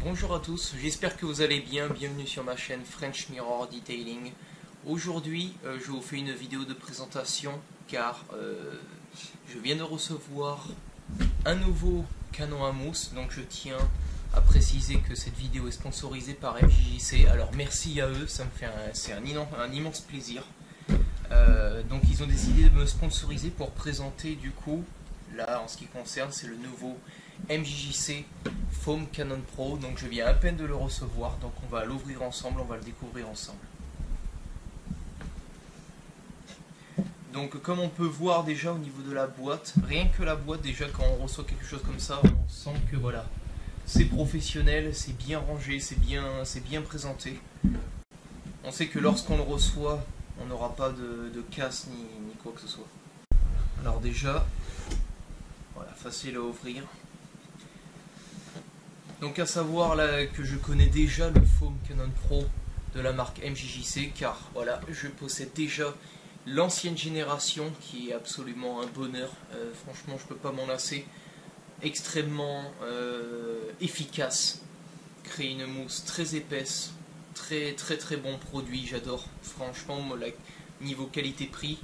Bonjour à tous, j'espère que vous allez bien, bienvenue sur ma chaîne French Mirror Detailing. Aujourd'hui je vous fais une vidéo de présentation car je viens de recevoir un nouveau canon à mousse, donc je tiens à préciser que cette vidéo est sponsorisée par MJJC, alors merci à eux, ça me fait un immense plaisir. Donc ils ont décidé de me sponsoriser pour présenter du coup, là en ce qui concerne c'est le nouveau MJJC Foam Canon Pro, donc je viens à peine de le recevoir, donc on va l'ouvrir ensemble, on va le découvrir ensemble. Donc comme on peut voir déjà au niveau de la boîte, rien que la boîte déjà quand on reçoit quelque chose comme ça, on sent que voilà, c'est professionnel, c'est bien rangé, c'est bien présenté. On sait que lorsqu'on le reçoit, on n'aura pas de casse ni quoi que ce soit. Alors déjà, voilà, facile à ouvrir. Donc à savoir là que je connais déjà le Foam Canon Pro de la marque MJJC, car voilà, je possède déjà l'ancienne génération qui est absolument un bonheur. Franchement, je peux pas m'en lasser. Extrêmement efficace, crée une mousse très épaisse, très bon produit, j'adore. Franchement, moi, niveau qualité-prix,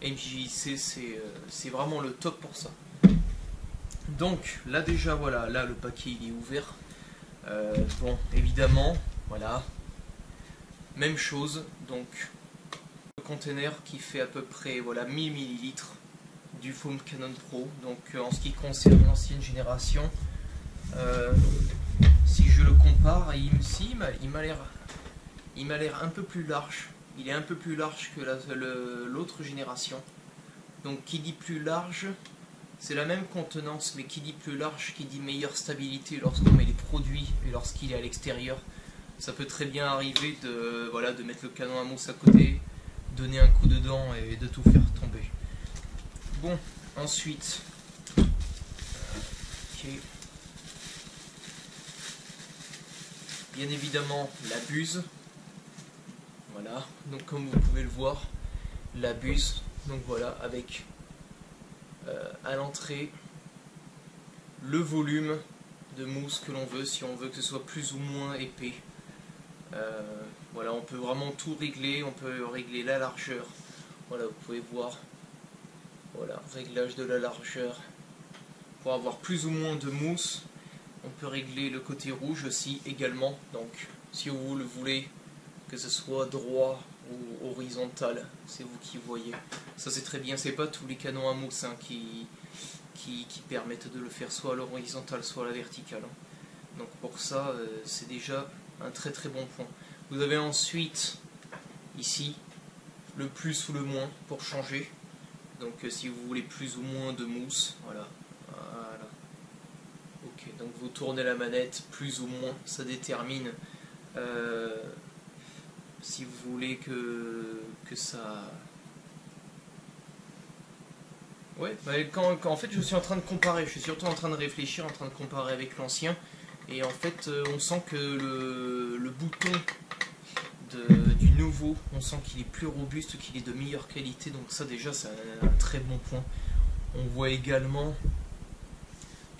MJJC c'est vraiment le top pour ça. Donc là déjà voilà, là le paquet il est ouvert. Bon évidemment voilà, même chose, donc le conteneur qui fait à peu près voilà 1000 ml du Foam Canon Pro. Donc en ce qui concerne l'ancienne génération, si je le compare, il m'a l'air un peu plus large. Il est un peu plus large que l'autre génération. Donc qui dit plus large, c'est la même contenance, mais qui dit plus large, qui dit meilleure stabilité lorsqu'on met les produits et lorsqu'il est à l'extérieur. Ça peut très bien arriver de mettre le canon à mousse à côté, donner un coup dedans et de tout faire tomber. Bon, ensuite, bien évidemment la buse. Voilà, donc comme vous pouvez le voir, la buse, donc voilà, avec à l'entrée le volume de mousse que l'on veut, si on veut que ce soit plus ou moins épais. Voilà, on peut vraiment tout régler, on peut régler la largeur. Voilà, vous pouvez voir, voilà, réglage de la largeur pour avoir plus ou moins de mousse. On peut régler le côté rouge aussi également, donc si vous le voulez que ce soit droit ou horizontal, c'est vous qui voyez. Ça c'est très bien, c'est pas tous les canons à mousse hein, qui permettent de le faire soit à l'horizontale soit à la verticale. Donc pour ça, c'est déjà un très bon point. Vous avez ensuite ici le plus ou le moins pour changer. Donc si vous voulez plus ou moins de mousse, voilà. Ok, donc vous tournez la manette, plus ou moins, ça détermine si vous voulez que ça... Ouais, bah en fait je suis en train de comparer, je suis surtout en train de réfléchir, en train de comparer avec l'ancien. Et en fait on sent que le bouton du nouveau, on sent qu'il est plus robuste, qu'il est de meilleure qualité. Donc ça déjà c'est un très bon point. On voit également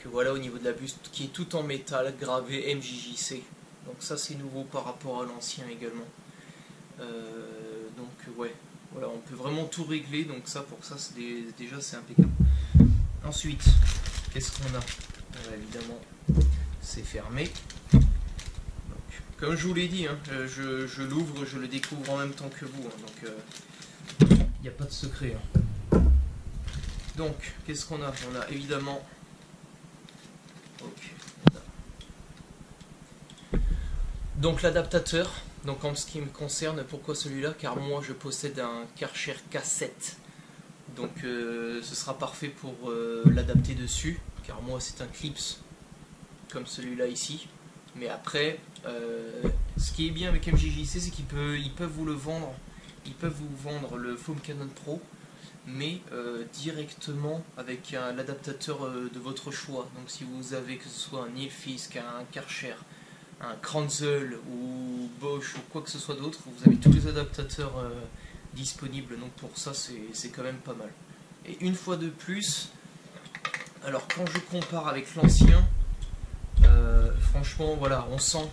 que voilà au niveau de la buste qui est tout en métal, gravé MJJC. Donc ça c'est nouveau par rapport à l'ancien également. Donc ouais, voilà, on peut vraiment tout régler, donc ça pour ça déjà c'est impeccable. Ensuite, qu'est-ce qu'on a? Évidemment, c'est fermé. Donc, comme je vous l'ai dit, hein, je l'ouvre, je le découvre en même temps que vous, hein, donc il n'y a pas de secret. Hein. Donc, qu'est-ce qu'on a? On a évidemment... Ok. Donc l'adaptateur. Donc en ce qui me concerne, pourquoi celui-là? Car moi je possède un Karcher K7. Donc ce sera parfait pour l'adapter dessus. Car moi c'est un clips comme celui-là ici. Mais après, ce qui est bien avec MJJC, c'est qu'ils peuvent vous le vendre. Ils peuvent vous vendre le Foam Canon Pro, mais directement avec l'adaptateur de votre choix. Donc si vous avez que ce soit un Nilfisk, un Karcher, un Kranzel ou Bosch ou quoi que ce soit d'autre, vous avez tous les adaptateurs disponibles, donc pour ça c'est quand même pas mal. Et une fois de plus, alors quand je compare avec l'ancien, franchement franchement voilà, on sent,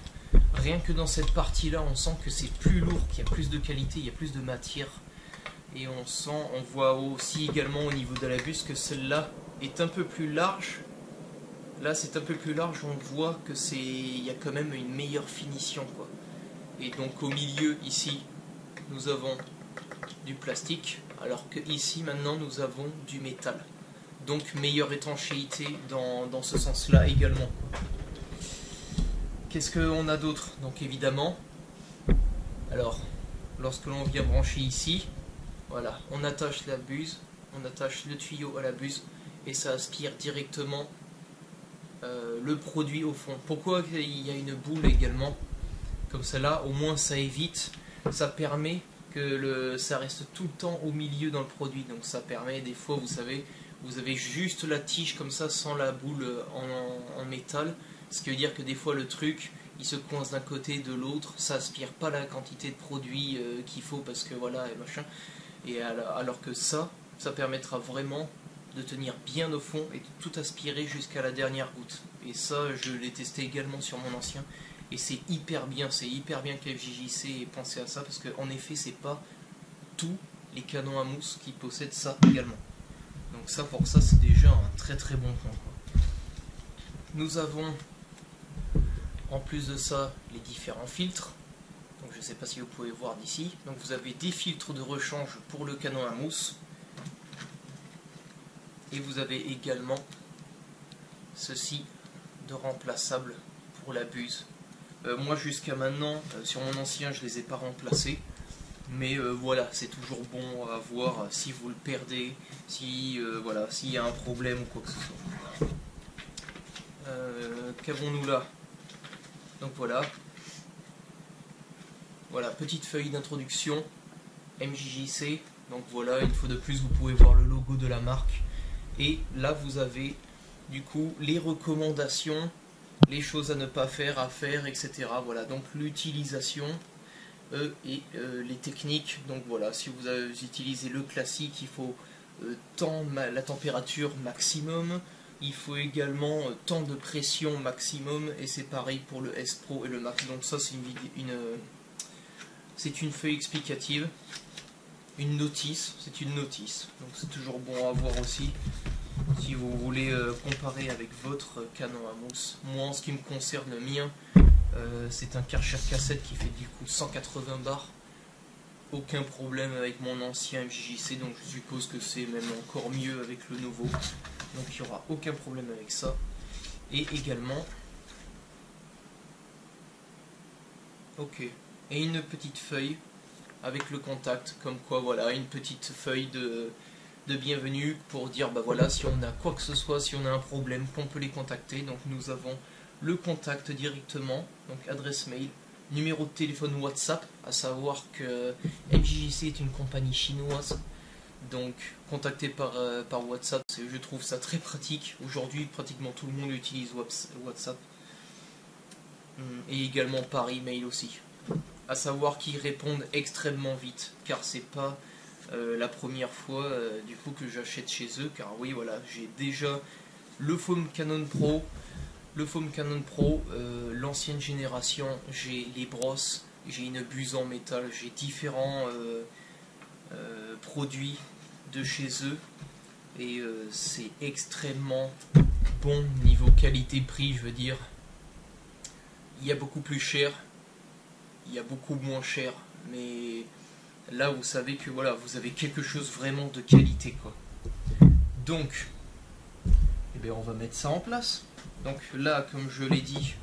rien que dans cette partie là, on sent que c'est plus lourd, qu'il y a plus de qualité, il y a plus de matière. Et on voit aussi également au niveau de la buse que celle-là est un peu plus large. Là c'est un peu plus large, on voit que il y a quand même une meilleure finition quoi. Et donc au milieu ici nous avons du plastique, alors que ici maintenant nous avons du métal. Donc meilleure étanchéité dans ce sens là également. Qu'est-ce qu'on a d'autre? Donc évidemment, alors lorsque l'on vient brancher ici, voilà, on attache la buse, on attache le tuyau à la buse et ça aspire directement le produit au fond. Pourquoi il y a une boule également comme celle-là? Au moins ça évite, ça permet que ça reste tout le temps au milieu dans le produit. Donc ça permet des fois, vous savez, vous avez juste la tige comme ça sans la boule en métal. Ce qui veut dire que des fois le truc il se coince d'un côté de l'autre, ça aspire pas la quantité de produit qu'il faut parce que voilà et machin. Et alors que ça permettra vraiment de tenir bien au fond et de tout aspirer jusqu'à la dernière goutte. Et ça, je l'ai testé également sur mon ancien. Et c'est hyper bien que FJJC ait pensé à ça, parce qu'en effet, c'est pas tous les canons à mousse qui possèdent ça également. Donc ça, pour ça, c'est déjà un très très bon point, quoi. Nous avons, en plus de ça, les différents filtres. Donc je ne sais pas si vous pouvez voir d'ici. Donc vous avez des filtres de rechange pour le canon à mousse. Et vous avez également ceci de remplaçable pour la buse. Moi jusqu'à maintenant, sur mon ancien, je ne les ai pas remplacés. Mais voilà, c'est toujours bon à voir si vous le perdez, si voilà, s'il y a un problème ou quoi que ce soit. Qu'avons-nous là? Donc voilà. Voilà, petite feuille d'introduction, MJJC. Donc voilà, une fois de plus, vous pouvez voir le logo de la marque. Et là, vous avez du coup les recommandations, les choses à ne pas faire, à faire, etc. Voilà, donc l'utilisation et les techniques. Donc voilà, si vous utilisez le classique, il faut la température maximum. Il faut également temps de pression maximum. Et c'est pareil pour le S Pro et le Max. Donc ça, c'est une feuille explicative. Une notice, c'est une notice. Donc c'est toujours bon à voir aussi. Si vous voulez comparer avec votre canon à mousse. Moi, en ce qui me concerne, le mien, c'est un Karcher K7 qui fait du coup 180 bars. Aucun problème avec mon ancien MJJC, donc je suppose que c'est même encore mieux avec le nouveau. Donc il n'y aura aucun problème avec ça. Et également, ok, et une petite feuille avec le contact, comme quoi voilà, une petite feuille de bienvenue pour dire bah voilà, si on a quoi que ce soit, si on a un problème, qu'on peut les contacter. Donc nous avons le contact directement, donc adresse mail, numéro de téléphone WhatsApp, à savoir que MJJC est une compagnie chinoise, donc contacter par WhatsApp, je trouve ça très pratique. Aujourd'hui pratiquement tout le monde utilise WhatsApp, et également par email aussi, à savoir qu'ils répondent extrêmement vite, car c'est pas la première fois du coup que j'achète chez eux, car oui voilà, j'ai déjà le Foam Cannon Pro, l'ancienne génération, j'ai les brosses, j'ai une buse en métal, j'ai différents produits de chez eux, et c'est extrêmement bon niveau qualité-prix, je veux dire. Il y a beaucoup plus cher, il y a beaucoup moins cher, mais là vous savez que voilà, vous avez quelque chose vraiment de qualité quoi. Donc, eh bien, on va mettre ça en place. Donc là, comme je l'ai dit,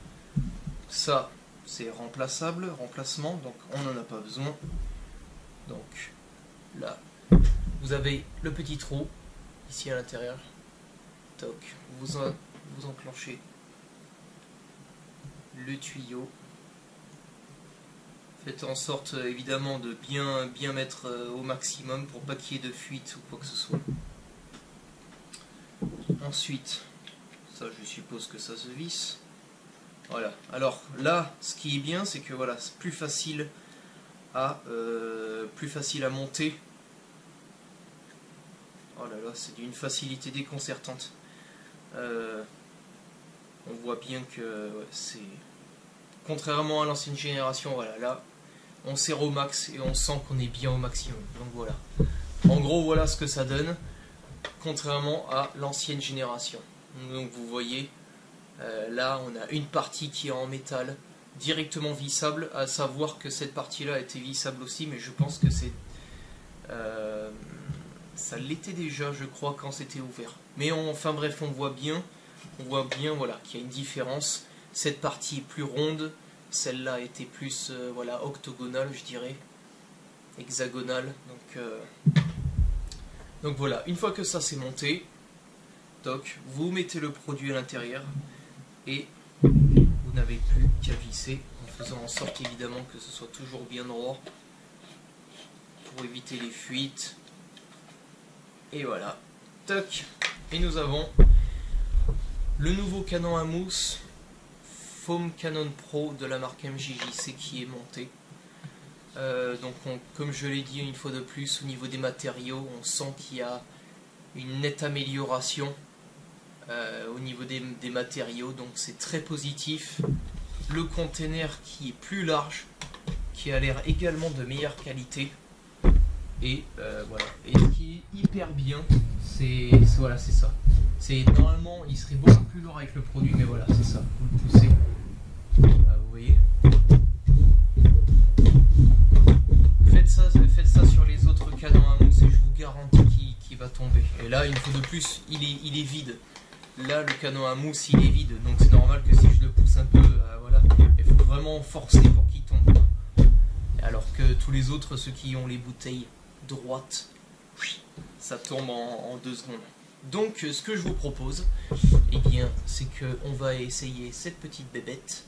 ça c'est remplacement, donc on n'en a pas besoin. Donc là, vous avez le petit trou ici à l'intérieur. Toc, vous enclenchez le tuyau. Faites en sorte évidemment de bien mettre au maximum pour pas qu'il y ait de fuite ou quoi que ce soit. Ensuite, ça je suppose que ça se visse. Voilà. Alors là, ce qui est bien, c'est que voilà, c'est plus facile à monter. Oh là là, c'est d'une facilité déconcertante. On voit bien que c'est... Contrairement à l'ancienne génération, voilà, là, on serre au max et on sent qu'on est bien au maximum. Donc voilà. En gros, voilà ce que ça donne, contrairement à l'ancienne génération. Donc vous voyez, là, on a une partie qui est en métal, directement vissable, à savoir que cette partie-là était vissable aussi, mais je pense que c'est... ça l'était déjà, je crois, quand c'était ouvert. Mais enfin bref, on voit bien voilà, qu'il y a une différence. Cette partie est plus ronde, celle-là était plus voilà, octogonale, je dirais, hexagonale. Donc voilà, une fois que ça c'est monté, donc vous mettez le produit à l'intérieur et vous n'avez plus qu'à visser, en faisant en sorte évidemment que ce soit toujours bien droit pour éviter les fuites. Et voilà, toc. Et nous avons le nouveau canon à mousse Foam Cannon Pro de la marque MJJC qui est monté. Donc comme je l'ai dit une fois de plus, au niveau des matériaux, on sent qu'il y a une nette amélioration au niveau des matériaux, donc c'est très positif. Le container qui est plus large, qui a l'air également de meilleure qualité. Et voilà. Et ce qui est hyper bien, c'est voilà, c'est ça. Normalement, il serait beaucoup plus lourd avec le produit, mais voilà, c'est ça. Vous le poussez. Là, vous voyez. Faites ça sur les autres canons à mousse et je vous garantis qu'il va tomber. Et là, une fois de plus, il est vide. Là, le canon à mousse, il est vide. Donc c'est normal que si je le pousse un peu, voilà, il faut vraiment forcer pour qu'il tombe. Alors que tous les autres, ceux qui ont les bouteilles droites, ça tombe en 2 secondes. Donc ce que je vous propose, eh bien, c'est qu'on va essayer cette petite bébête.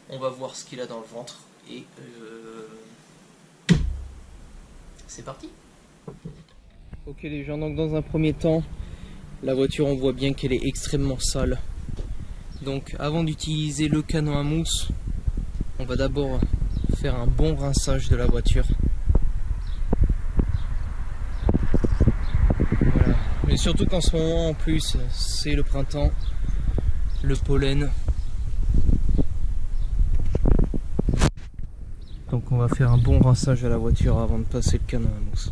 On va voir ce qu'il a dans le ventre et c'est parti. Ok les gens, donc dans un premier temps, la voiture on voit bien qu'elle est extrêmement sale. Donc avant d'utiliser le canon à mousse, on va d'abord faire un bon rinçage de la voiture. Voilà. Mais surtout qu'en ce moment en plus c'est le printemps, le pollen. Donc on va faire un bon rinçage à la voiture avant de passer le canon à mousse.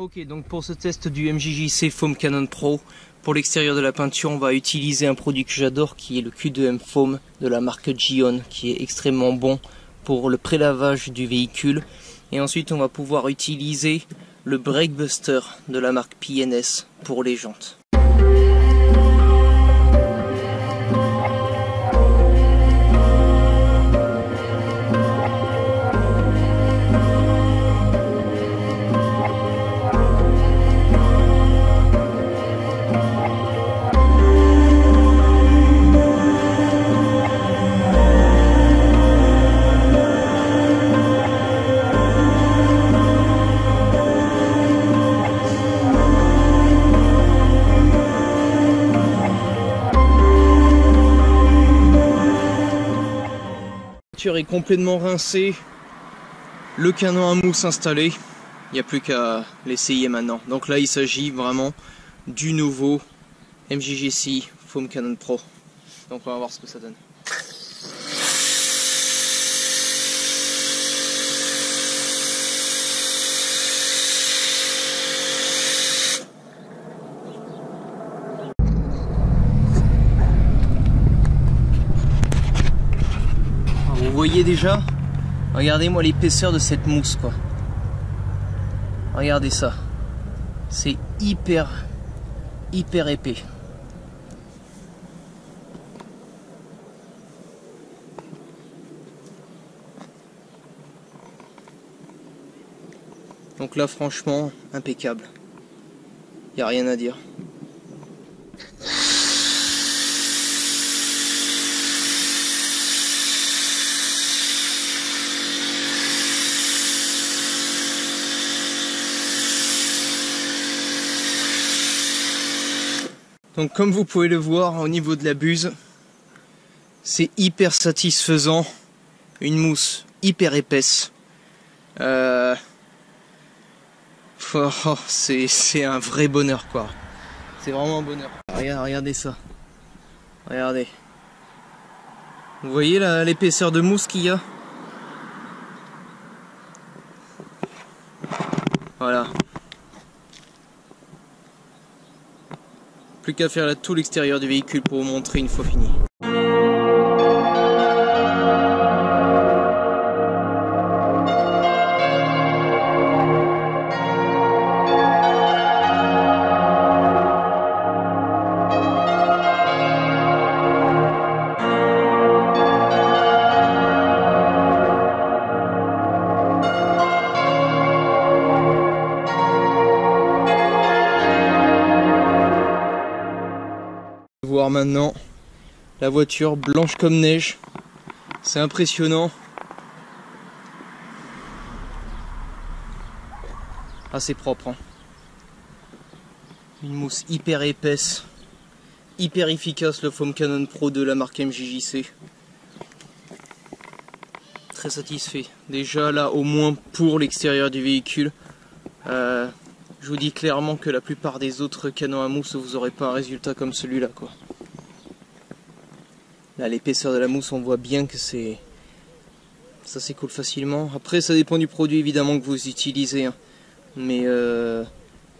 Ok, donc pour ce test du MJJC Foam Cannon Pro, pour l'extérieur de la peinture, on va utiliser un produit que j'adore qui est le Q2M Foam de la marque Gion, qui est extrêmement bon pour le prélavage du véhicule Et ensuite on va pouvoir utiliser le Brake Buster de la marque P&S pour les jantes. La voiture est complètement rincée, le canon à mousse installé, il n'y a plus qu'à l'essayer maintenant. Donc là il s'agit vraiment du nouveau MJGC Foam Cannon Pro. Donc on va voir ce que ça donne. Vous voyez déjà, regardez-moi l'épaisseur de cette mousse quoi. Regardez ça, c'est hyper épais. Donc là franchement impeccable, il n'y a rien à dire. Donc comme vous pouvez le voir au niveau de la buse, c'est hyper satisfaisant, une mousse hyper épaisse. C'est un vrai bonheur quoi. C'est vraiment un bonheur. Regardez ça. Regardez. Vous voyez l'épaisseur de mousse qu'il y a? Voilà. Plus qu'à faire là tout l'extérieur du véhicule pour vous montrer une fois fini. Voir maintenant la voiture blanche comme neige, c'est impressionnant. Assez propre hein. Une mousse hyper épaisse, hyper efficace, le Foam Cannon Pro de la marque MJJC. Très satisfait déjà là, au moins pour l'extérieur du véhicule. Je vous dis clairement que la plupart des autres canons à mousse, vous n'aurez pas un résultat comme celui-là quoi. Là l'épaisseur de la mousse, on voit bien que ça s'écoule facilement. Après ça dépend du produit évidemment que vous utilisez hein. Mais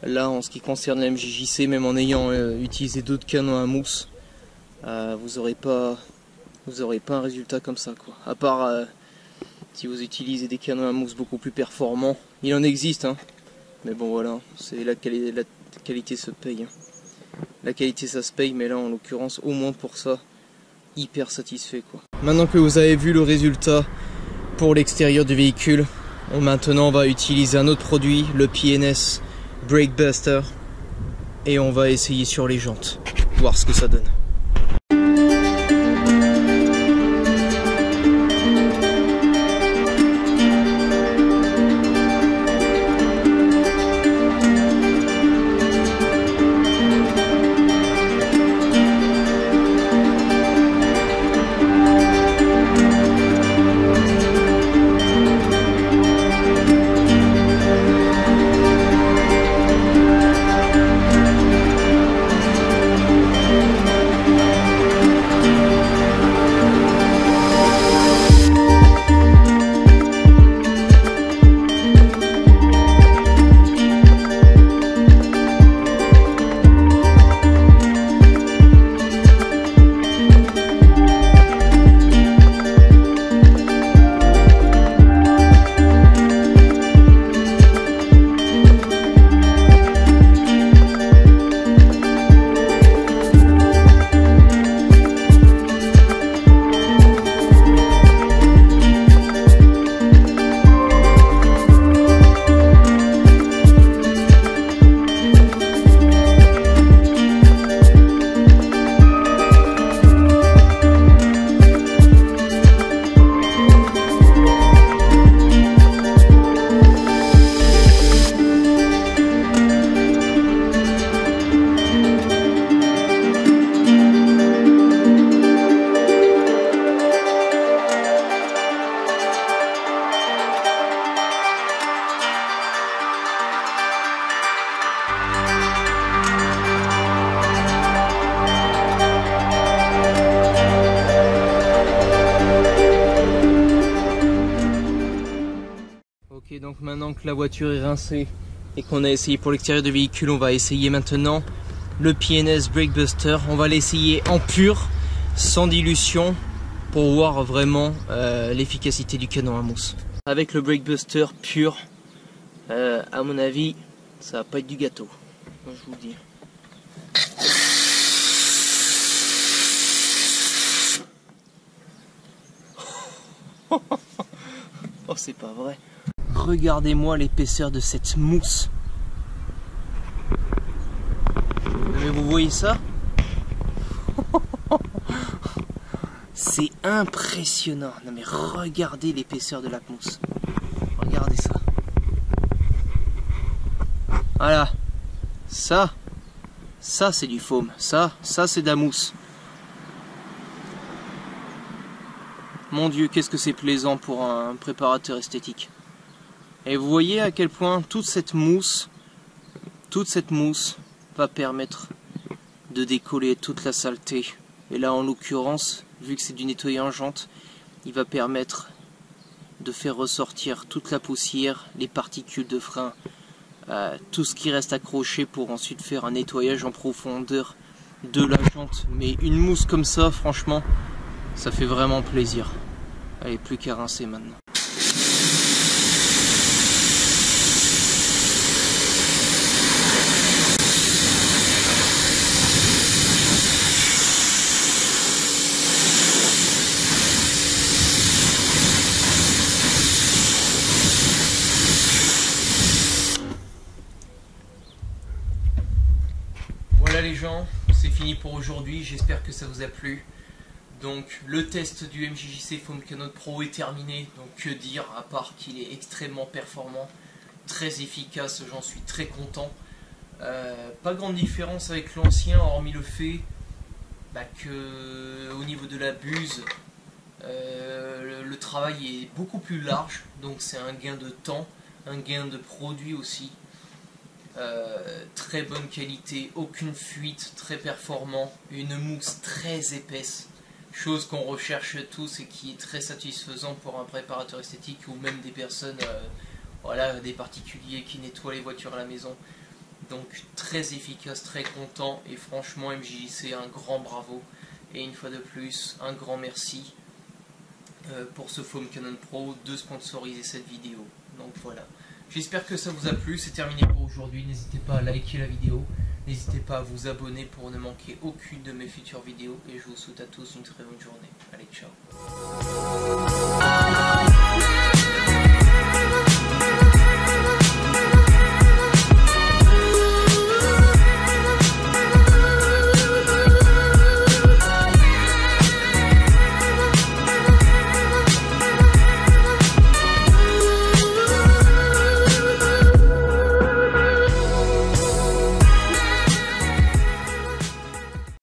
là en ce qui concerne la MJJC, même en ayant utilisé d'autres canons à mousse, vous n'aurez pas un résultat comme ça quoi. À part si vous utilisez des canons à mousse beaucoup plus performants, il en existe hein. Mais bon voilà, c'est la qualité se paye. La qualité ça se paye, mais là en l'occurrence au moins pour ça, hyper satisfait quoi. Maintenant que vous avez vu le résultat pour l'extérieur du véhicule, maintenant on va utiliser un autre produit, le P&S Brake Buster, et on va essayer sur les jantes, voir ce que ça donne. Ok, donc maintenant que la voiture est rincée et qu'on a essayé pour l'extérieur du véhicule, on va essayer maintenant le P&S Brake Buster. On va l'essayer en pur, sans dilution, pour voir vraiment l'efficacité du canon à mousse. Avec le Brake Buster pur, à mon avis, ça va pas être du gâteau, je vous le dis. Oh, c'est pas vrai. Regardez-moi l'épaisseur de cette mousse. Mais vous voyez ça? C'est impressionnant. Non mais regardez l'épaisseur de la mousse. Regardez ça. Voilà. Ça c'est du foam. Ça c'est de la mousse. Mon Dieu, qu'est-ce que c'est plaisant pour un préparateur esthétique. Et vous voyez à quel point toute cette mousse va permettre de décoller toute la saleté. Et là, en l'occurrence, vu que c'est du nettoyant jante, il va permettre de faire ressortir toute la poussière, les particules de frein, tout ce qui reste accroché pour ensuite faire un nettoyage en profondeur de la jante. Mais une mousse comme ça, franchement, ça fait vraiment plaisir. Allez, plus qu'à rincer maintenant. Voilà les gens, c'est fini pour aujourd'hui, j'espère que ça vous a plu. Donc le test du MJJC Foam Canon Pro est terminé, donc que dire à part qu'il est extrêmement performant, très efficace, j'en suis très content. Pas grande différence avec l'ancien, hormis le fait que au niveau de la buse, le travail est beaucoup plus large, donc c'est un gain de temps, un gain de produit aussi. Très bonne qualité, aucune fuite, très performant, une mousse très épaisse, chose qu'on recherche tous et qui est très satisfaisant pour un préparateur esthétique ou même des personnes, voilà, des particuliers qui nettoient les voitures à la maison. Donc très efficace, très content et franchement MJJC, un grand bravo et une fois de plus un grand merci pour ce Foam Canon Pro de sponsoriser cette vidéo. Donc voilà. J'espère que ça vous a plu, c'est terminé pour aujourd'hui, n'hésitez pas à liker la vidéo, n'hésitez pas à vous abonner pour ne manquer aucune de mes futures vidéos et je vous souhaite à tous une très bonne journée. Allez, ciao.